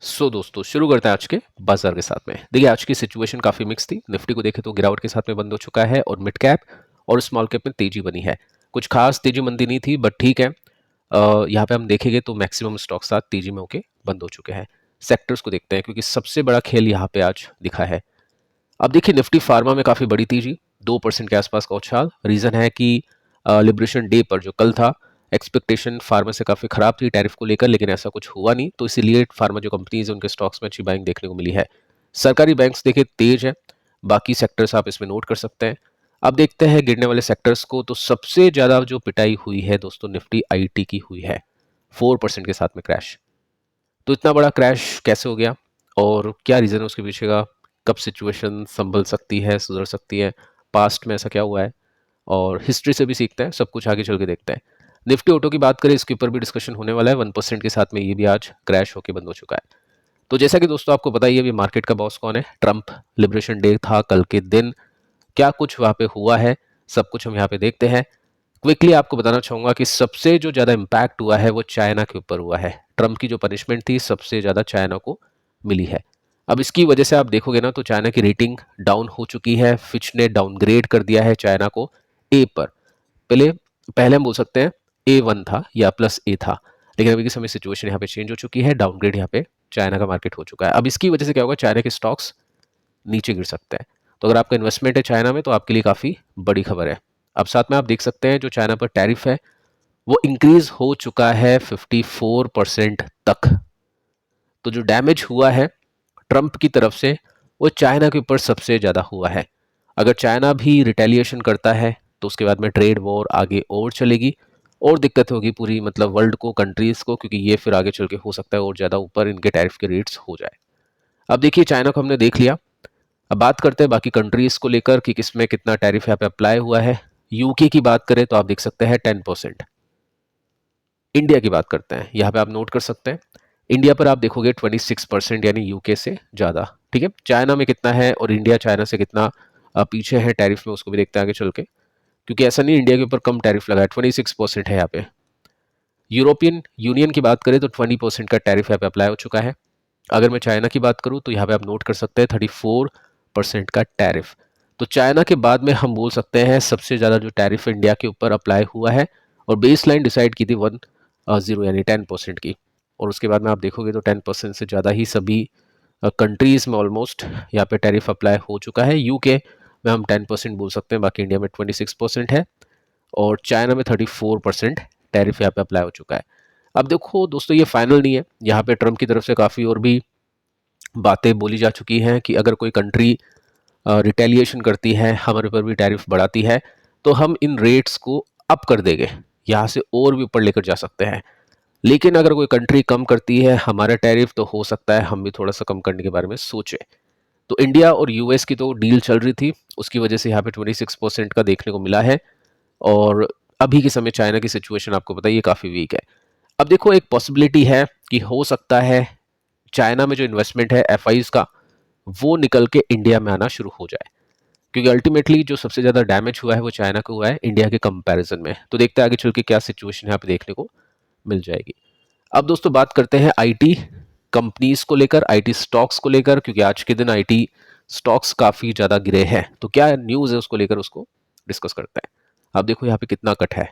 दोस्तों शुरू करते हैं आज के बाजार के साथ में। देखिए आज की सिचुएशन काफी मिक्स थी। निफ्टी को देखें तो गिरावट के साथ में बंद हो चुका है और मिड कैप और स्मॉल कैप में तेजी बनी है। कुछ खास तेजी मंदी नहीं थी बट ठीक है। यहाँ पे हम देखेंगे तो मैक्सिमम स्टॉक साथ तेजी में होके बंद हो चुके हैं। सेक्टर्स को देखते हैं क्योंकि सबसे बड़ा खेल यहाँ पे आज दिखा है। अब देखिए निफ्टी फार्मा में काफी बड़ी तेजी, 2% के आसपास का उछाल। रीजन है कि लिबरेशन डे पर जो कल था, एक्सपेक्टेशन फार्मा से काफी खराब थी टैरिफ को लेकर, लेकिन ऐसा कुछ हुआ नहीं, तो इसीलिए फार्मा जो कंपनीज है उनके स्टॉक्स में अच्छी बाइंग देखने को मिली है। सरकारी बैंक्स देखे तेज है, बाकी सेक्टर्स आप इसमें नोट कर सकते हैं। अब देखते हैं गिरने वाले सेक्टर्स को, तो सबसे ज्यादा जो पिटाई हुई है दोस्तों निफ्टी आईटी की हुई है, 4% के साथ में क्रैश। तो इतना बड़ा क्रैश कैसे हो गया और क्या रीज़न है उसके पीछे का, कब सिचुएशन संभल सकती है, सुधर सकती है, पास्ट में ऐसा क्या हुआ है, और हिस्ट्री से भी सीखते हैं, सब कुछ आगे चल के देखते हैं। निफ्टी ऑटो की बात करें, इसके ऊपर भी डिस्कशन होने वाला है। 1% के साथ में ये भी आज क्रैश होकर बंद हो चुका है। तो जैसा कि दोस्तों आपको पता ही है अभी मार्केट का बॉस कौन है, ट्रंप। लिबरेशन डे था कल के दिन, क्या कुछ वहां पे हुआ है सब कुछ हम यहाँ पे देखते हैं। क्विकली आपको बताना चाहूंगा कि सबसे जो ज्यादा इम्पैक्ट हुआ है वो चाइना के ऊपर हुआ है। ट्रम्प की जो पनिशमेंट थी सबसे ज्यादा चाइना को मिली है। अब इसकी वजह से आप देखोगे ना तो चाइना की रेटिंग डाउन हो चुकी है। फिच ने डाउनग्रेड कर दिया है चाइना को ए पर। पहले पहले हम बोल सकते हैं A1 था या +A था, लेकिन अभी के समय सिचुएशन यहाँ पे चेंज हो चुकी है, डाउनग्रेड यहाँ पे चाइना का मार्केट हो चुका है। अब इसकी वजह से क्या होगा, चाइना के स्टॉक्स नीचे गिर सकते हैं। तो अगर आपका इन्वेस्टमेंट है चाइना में तो आपके लिए काफी बड़ी खबर है। अब साथ में आप देख सकते हैं जो चाइना पर टैरिफ है वो इंक्रीज हो चुका है 54% तक। तो जो डैमेज हुआ है ट्रंप की तरफ से वो चाइना के ऊपर सबसे ज्यादा हुआ है। अगर चाइना भी रिटेलिएशन करता है तो उसके बाद में ट्रेड वॉर आगे और चलेगी और दिक्कत होगी पूरी मतलब वर्ल्ड को, कंट्रीज को, क्योंकि ये फिर आगे चल के हो सकता है और ज्यादा ऊपर इनके टैरिफ के रेट्स हो जाए। अब देखिए चाइना को हमने देख लिया, अब बात करते हैं बाकी कंट्रीज को लेकर कि किसमें कितना टैरिफ यहाँ पे अप्लाई हुआ है। यूके की बात करें तो आप देख सकते हैं 10%। इंडिया की बात करते हैं, यहाँ पे आप नोट कर सकते हैं इंडिया पर आप देखोगे 26%, यानी यूके से ज्यादा। ठीक है, चाइना में कितना है और इंडिया चाइना से कितना पीछे है टैरिफ में, उसको भी देखते हैं आगे चल के, क्योंकि ऐसा नहीं इंडिया के ऊपर कम टैरिफ लगा है, 26% है यहाँ पे। यूरोपियन यूनियन की बात करें तो 20% का टैरिफ यहाँ पे अप्लाई हो चुका है। अगर मैं चाइना की बात करूं तो यहाँ पे आप नोट कर सकते हैं 34% का टैरिफ। तो चाइना के बाद में हम बोल सकते हैं सबसे ज्यादा जो टैरिफ इंडिया के ऊपर अप्लाई हुआ है, और बेस लाइन डिसाइड की थी 10 यानी 10% की, और उसके बाद में आप देखोगे तो 10% से ज्यादा ही सभी कंट्रीज में ऑलमोस्ट यहाँ पे टैरिफ अप्लाई हो चुका है। यूके में हम 10% बोल सकते हैं, बाकी इंडिया में 26% है और चाइना में 34% टैरिफ यहाँ पे अप्लाई हो चुका है। अब देखो दोस्तों ये फाइनल नहीं है, यहाँ पे ट्रम्प की तरफ से काफ़ी और भी बातें बोली जा चुकी हैं कि अगर कोई कंट्री रिटेलिएशन करती है, हमारे ऊपर भी टैरिफ बढ़ाती है, तो हम इन रेट्स को अप कर देंगे, यहाँ से और भी ऊपर लेकर जा सकते हैं। लेकिन अगर कोई कंट्री कम करती है हमारा टैरिफ तो हो सकता है हम भी थोड़ा सा कम करने के बारे में सोचें। तो इंडिया और यूएस की तो डील चल रही थी, उसकी वजह से यहाँ पे 26% का देखने को मिला है। और अभी के समय चाइना की सिचुएशन आपको पता है ये काफ़ी वीक है। अब देखो एक पॉसिबिलिटी है कि हो सकता है चाइना में जो इन्वेस्टमेंट है एफआईज का वो निकल के इंडिया में आना शुरू हो जाए, क्योंकि अल्टीमेटली जो सबसे ज़्यादा डैमेज हुआ है वो चाइना को हुआ है इंडिया के कंपैरिजन में। तो देखते हैं आगे चल के क्या सिचुएशन यहाँ पे देखने को मिल जाएगी। अब दोस्तों बात करते हैं आईटी कंपनीज को लेकर, आईटी स्टॉक्स को लेकर, क्योंकि आज के दिन आईटी स्टॉक्स काफ़ी ज़्यादा गिरे हैं। तो क्या न्यूज़ है उसको लेकर उसको डिस्कस करते हैं। अब देखो यहाँ पे कितना कट है,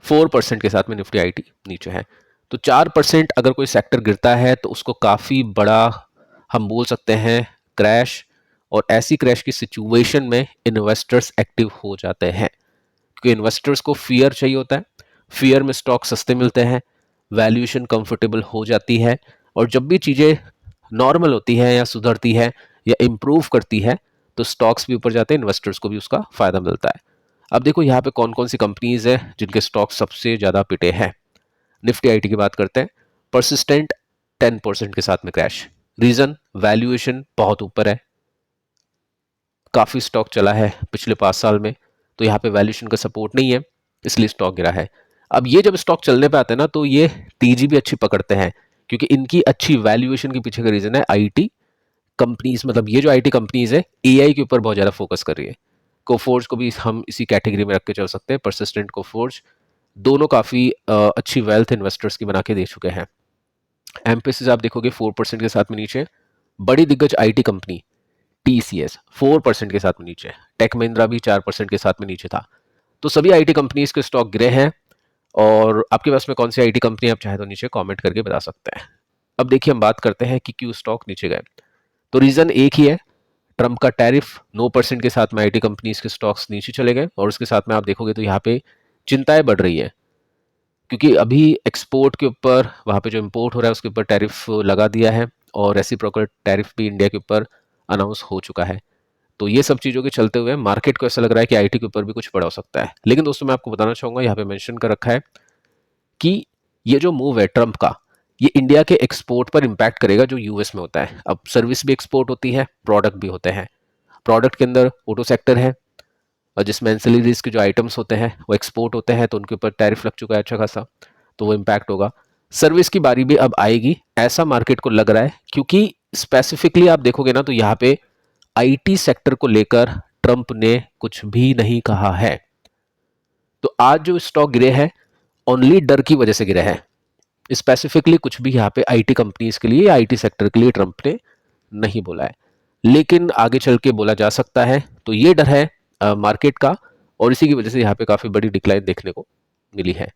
4% के साथ में निफ्टी आईटी नीचे है। तो 4% अगर कोई सेक्टर गिरता है तो उसको काफ़ी बड़ा हम बोल सकते हैं क्रैश, और ऐसी क्रैश की सिचुएशन में इन्वेस्टर्स एक्टिव हो जाते हैं, क्योंकि इन्वेस्टर्स को फियर चाहिए होता है। फियर में स्टॉक सस्ते मिलते हैं, वैल्यूएशन कंफर्टेबल हो जाती है, और जब भी चीज़ें नॉर्मल होती है या सुधरती है या इम्प्रूव करती है तो स्टॉक्स भी ऊपर जाते हैं, इन्वेस्टर्स को भी उसका फायदा मिलता है। अब देखो यहाँ पे कौन कौन सी कंपनीज है जिनके स्टॉक सबसे ज्यादा पिटे हैं। निफ्टी आईटी की बात करते हैं, परसिस्टेंट 10% के साथ में क्रैश। रीजन वैल्यूएशन बहुत ऊपर है, काफी स्टॉक चला है पिछले 5 साल में, तो यहाँ पे वैल्यूएशन का सपोर्ट नहीं है, इसलिए स्टॉक गिरा है। अब ये जब स्टॉक चलने पे आते हैं ना तो ये तेजी भी अच्छी पकड़ते हैं, क्योंकि इनकी अच्छी वैल्यूएशन के पीछे का रीजन है आईटी कंपनीज। मतलब ये जो आईटी कंपनीज है एआई के ऊपर बहुत ज्यादा फोकस कर रही है। कोफोर्ज को भी हम इसी कैटेगरी में रख के चल सकते हैं, परसिस्टेंट कोफोर्ज दोनों काफी अच्छी वेल्थ इन्वेस्टर्स की बना के दे चुके हैं। एम्फेसिस आप देखोगे 4% के साथ में नीचे। बड़ी दिग्गज आईटी कंपनी टीसीएस 4% के साथ में नीचे। टेक महिंद्रा भी 4% के साथ में नीचे था। तो सभी आईटी कंपनीज के स्टॉक गिरे हैं। और आपके पास में कौन सी आईटी कंपनी आप चाहे तो नीचे कमेंट करके बता सकते हैं। अब देखिए हम बात करते हैं कि क्यों स्टॉक नीचे गए। तो रीजन एक ही है, ट्रंप का टैरिफ 9% के साथ में आईटी कंपनीज के स्टॉक्स नीचे चले गए। और उसके साथ में आप देखोगे तो यहाँ पे चिंताएं बढ़ रही है, क्योंकि अभी एक्सपोर्ट के ऊपर, वहाँ पे जो इम्पोर्ट हो रहा है उसके ऊपर टैरिफ लगा दिया है, और रेसिप्रोकल टैरिफ भी इंडिया के ऊपर अनाउंस हो चुका है। तो ये सब चीज़ों के चलते हुए मार्केट को ऐसा लग रहा है कि आईटी के ऊपर भी कुछ पड़ा हो सकता है। लेकिन दोस्तों मैं आपको बताना चाहूँगा, यहाँ पे मेंशन कर रखा है कि ये जो मूव है ट्रंप का, ये इंडिया के एक्सपोर्ट पर इंपैक्ट करेगा जो यूएस में होता है। अब सर्विस भी एक्सपोर्ट होती है, प्रोडक्ट भी होते हैं। प्रोडक्ट के अंदर ऑटो सेक्टर है, और जिसमें एंसिलरीज के जो आइटम्स होते हैं वो एक्सपोर्ट होते हैं, तो उनके ऊपर टैरिफ लग चुका है अच्छा खासा, तो वो इम्पैक्ट होगा। सर्विस की बारी भी अब आएगी, ऐसा मार्केट को लग रहा है, क्योंकि स्पेसिफिकली आप देखोगे ना तो यहाँ पे आईटी सेक्टर को लेकर ट्रंप ने कुछ भी नहीं कहा है। तो आज जो स्टॉक गिरे हैं ओनली डर की वजह से गिरे हैं। स्पेसिफिकली कुछ भी यहाँ पे आईटी कंपनीज के लिए, आईटी सेक्टर के लिए ट्रंप ने नहीं बोला है, लेकिन आगे चल के बोला जा सकता है। तो ये डर है मार्केट का, और इसी की वजह से यहाँ पे काफी बड़ी डिक्लाइन देखने को मिली है।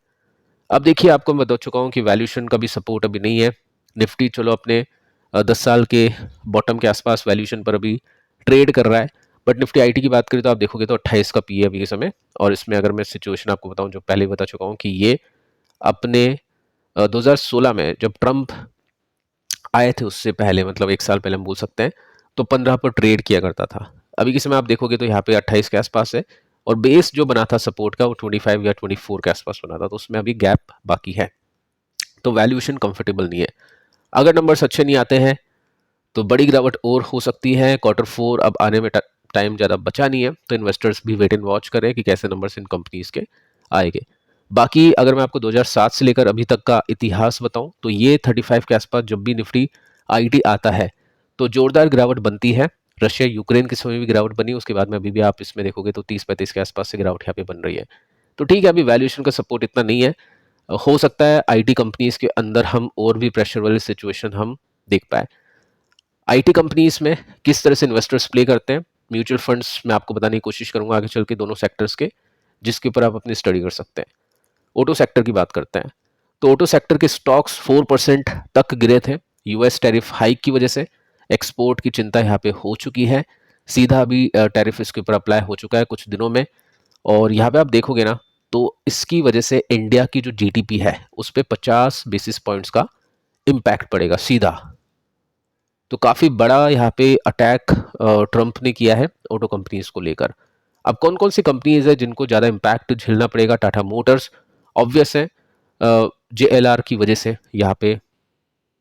अब देखिए आपको मैं बता चुका हूँ कि वैल्यूएशन का भी सपोर्ट अभी नहीं है। निफ्टी चलो अपने 10 साल के बॉटम के आसपास वैल्यूएशन पर अभी ट्रेड कर रहा है, बट निफ्टी आईटी की बात करें तो आप देखोगे तो 28 का पी है अभी के समय। और इसमें अगर मैं सिचुएशन आपको बताऊं, जो पहले बता चुका हूं कि ये अपने 2016 में जब ट्रंप आए थे उससे पहले, मतलब 1 साल पहले हम बोल सकते हैं, तो 15 पर ट्रेड किया करता था। अभी के समय आप देखोगे तो यहाँ पे 28 के आसपास है, और बेस जो बना था सपोर्ट का वो 25 या 24 के आसपास बना था, तो उसमें अभी गैप बाकी है। तो वैल्यूएशन कंफर्टेबल नहीं है। अगर नंबर्स अच्छे नहीं आते हैं तो बड़ी गिरावट और हो सकती है। Q4 अब आने में टाइम ज़्यादा बचा नहीं है, तो इन्वेस्टर्स भी वेट एंड वॉच करें कि कैसे नंबर्स इन कंपनीज के आएंगे। बाकी अगर मैं आपको 2007 से लेकर अभी तक का इतिहास बताऊं तो ये 35 के आसपास जब भी निफ्टी आईटी आता है तो जोरदार गिरावट बनती है। रशिया यूक्रेन के समय भी गिरावट बनी, उसके बाद में अभी भी आप इसमें देखोगे तो 30-35 के आसपास से गिरावट यहाँ पे बन रही है। तो ठीक है, अभी वैल्यूएशन का सपोर्ट इतना नहीं है। हो सकता है आईटी कंपनीज के अंदर हम और भी प्रेशर वाली सिचुएशन हम देख पाए। आईटी कंपनीज में किस तरह से इन्वेस्टर्स प्ले करते हैं, म्यूचुअल फंड्स मैं आपको बताने की कोशिश करूंगा आगे चल के, दोनों सेक्टर्स के, जिसके ऊपर आप अपनी स्टडी कर सकते हैं। ऑटो सेक्टर की बात करते हैं तो ऑटो सेक्टर के स्टॉक्स 4% तक गिरे थे यूएस टैरिफ हाइक की वजह से। एक्सपोर्ट की चिंता यहाँ पे हो चुकी है, सीधा भी टैरिफ इसके ऊपर अप्लाई हो चुका है कुछ दिनों में। और यहाँ पे आप देखोगे ना तो इसकी वजह से इंडिया की जो जीडीपी है उस पर 50 बेसिस पॉइंट्स का इम्पैक्ट पड़ेगा सीधा। तो काफी बड़ा यहाँ पे अटैक ट्रंप ने किया है ऑटो कंपनीज को लेकर। अब कौन कौन सी कंपनीज है जिनको ज्यादा इम्पैक्ट झेलना पड़ेगा? टाटा मोटर्स ऑब्वियस है, जेएलआर की वजह से यहाँ पे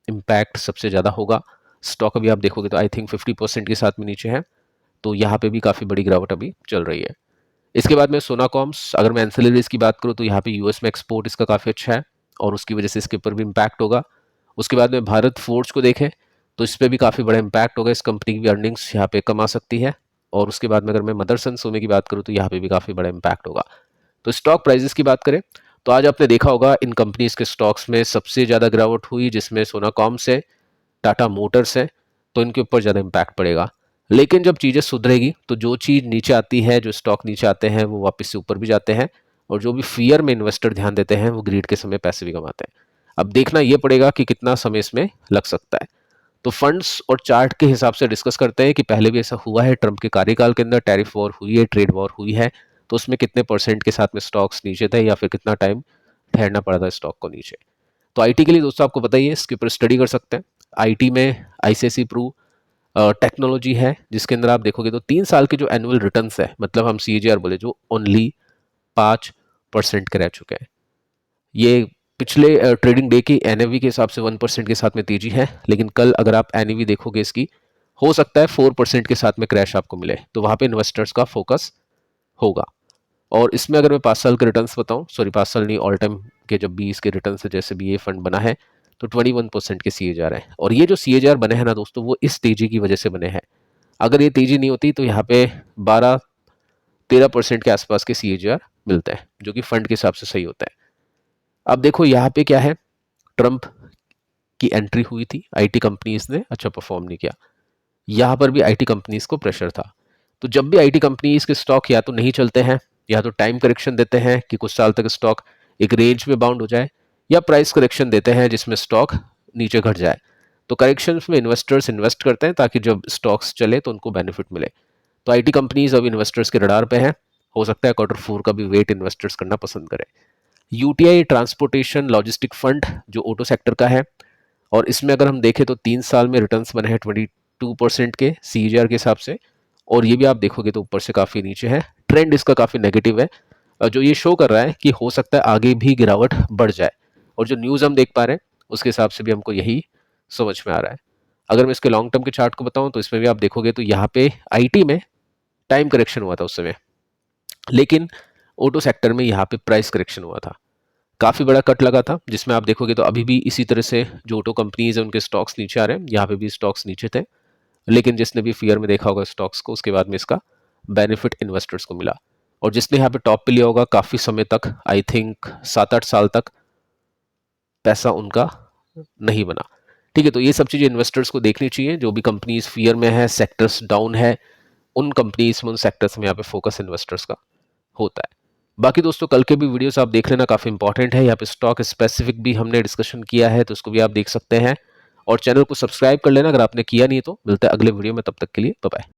इम्पैक्ट सबसे ज़्यादा होगा। स्टॉक अभी आप देखोगे तो आई थिंक 50% के साथ में नीचे है, तो यहाँ पे भी काफ़ी बड़ी गिरावट अभी चल रही है। इसके बाद में सोनाकॉम्स, अगर मैं एंसिलरीज की बात करूँ तो यहाँ पे यूएस में एक्सपोर्ट इसका काफ़ी अच्छा है, और उसकी वजह से इसके ऊपर भी इम्पैक्ट होगा। उसके बाद में भारत फोर्ज को देखें तो इस पर भी काफ़ी बड़ा इम्पैक्ट होगा, इस कंपनी की भी अर्निंग्स यहाँ पे कम आ सकती है। और उसके बाद में अगर मैं मदरसन सोमे की बात करूँ तो यहाँ पे भी काफ़ी बड़ा इम्पैक्ट होगा। तो स्टॉक प्राइजेस की बात करें तो आज आपने देखा होगा इन कंपनीज के स्टॉक्स में सबसे ज़्यादा गिरावट हुई, जिसमें सोनाकॉम से, टाटा मोटर्स है, तो इनके ऊपर ज़्यादा इम्पैक्ट पड़ेगा। लेकिन जब चीज़ें सुधरेगी तो जो चीज़ नीचे आती है, जो स्टॉक नीचे आते हैं वो वापस से ऊपर भी जाते हैं, और जो भी फियर में इन्वेस्टर ध्यान देते हैं वो ग्रीड के समय पैसे भी कमाते हैं। अब देखना ये पड़ेगा कि कितना समय इसमें लग सकता है। तो फंड्स और चार्ट के हिसाब से डिस्कस करते हैं कि पहले भी ऐसा हुआ है, ट्रंप के कार्यकाल के अंदर टैरिफ वॉर हुई है, ट्रेड वॉर हुई है, तो उसमें कितने परसेंट के साथ में स्टॉक्स नीचे थे, या फिर कितना टाइम ठहरना पड़ा था स्टॉक को नीचे। तो आईटी के लिए दोस्तों आपको बताइए, इसके ऊपर स्टडी कर सकते हैं। आईटी में आईसीआईसी प्रू टेक्नोलॉजी है, जिसके अंदर आप देखोगे तो 3 साल के जो एनुअल रिटर्न है, मतलब हम सीएजीआर बोले, जो ओनली 5% के रह चुके हैं। ये पिछले ट्रेडिंग डे की एनएवी के हिसाब से 1% के साथ में तेजी है, लेकिन कल अगर आप एनएवी देखोगे इसकी, हो सकता है 4% के साथ में क्रैश आपको मिले, तो वहां पे इन्वेस्टर्स का फोकस होगा। और इसमें अगर मैं 5 साल के रिटर्न्स बताऊं, सॉरी 5 साल नहीं, ऑल टाइम के जब 20 के रिटर्न है, जैसे भी ये फंड बना है, तो 21% के सीएजीआर है। और ये जो सीएजीआर बने हैं ना दोस्तों, वो इस तेजी की वजह से बने हैं। अगर ये तेजी नहीं होती तो यहाँ पे 12-13% के आसपास के सीएजीआर मिलते हैं, जो कि फंड के हिसाब से सही होता है। अब देखो यहाँ पे क्या है, ट्रंप की एंट्री हुई थी, आईटी कंपनीज ने अच्छा परफॉर्म नहीं किया। यहाँ पर भी आईटी कंपनीज को प्रेशर था। तो जब भी आईटी कंपनीज के स्टॉक या तो नहीं चलते हैं, या तो टाइम करेक्शन देते हैं कि कुछ साल तक स्टॉक एक रेंज में बाउंड हो जाए, या प्राइस करेक्शन देते हैं जिसमें स्टॉक नीचे घट जाए, तो करेक्शंस में इन्वेस्टर्स इन्वेस्ट करते हैं ताकि जब स्टॉक्स चले तो उनको बेनिफिट मिले। तो आईटी कंपनीज अब इन्वेस्टर्स के रडार पे हैं। हो सकता है क्वार्टर 4 का भी वेट इन्वेस्टर्स करना पसंद करें। यूटीआई ट्रांसपोर्टेशन लॉजिस्टिक फंड जो ऑटो सेक्टर का है, और इसमें अगर हम देखें तो 3 साल में रिटर्न्स बने हैं 22% के सीजीआर के हिसाब से, और ये भी आप देखोगे तो ऊपर से काफ़ी नीचे है। ट्रेंड इसका काफ़ी नेगेटिव है, जो ये शो कर रहा है कि हो सकता है आगे भी गिरावट बढ़ जाए, और जो न्यूज़ हम देख पा रहे हैं उसके हिसाब से भी हमको यही समझ में आ रहा है। अगर मैं इसके लॉन्ग टर्म के चार्ट को बताऊं तो इसमें भी आप देखोगे तो यहाँ पे आईटी में टाइम करेक्शन हुआ था उस समय, लेकिन ऑटो सेक्टर में यहाँ पे प्राइस करेक्शन हुआ था, काफ़ी बड़ा कट लगा था, जिसमें आप देखोगे तो अभी भी इसी तरह से जो ऑटो कंपनीज है उनके स्टॉक्स नीचे आ रहे हैं। यहाँ पे भी स्टॉक्स नीचे थे, लेकिन जिसने भी फियर में देखा होगा स्टॉक्स को, उसके बाद में इसका बेनिफिट इन्वेस्टर्स को मिला। और जिसने यहाँ पे टॉप पे लिया होगा काफ़ी समय तक, आई थिंक 7-8 साल तक पैसा उनका नहीं बना। ठीक है, तो ये सब चीज़ें इन्वेस्टर्स को देखनी चाहिए। जो भी कंपनीज फियर में है, सेक्टर्स डाउन है, उन कंपनीज में, उन सेक्टर्स में यहाँ पे फोकस इन्वेस्टर्स का होता है। बाकी दोस्तों कल के भी वीडियोस आप देख लेना, काफ़ी इंपॉर्टेंट है। यहाँ पे स्टॉक स्पेसिफिक भी हमने डिस्कशन किया है, तो उसको भी आप देख सकते हैं। और चैनल को सब्सक्राइब कर लेना अगर आपने किया नहीं है तो। मिलता है अगले वीडियो में, तब तक के लिए बाय बाय।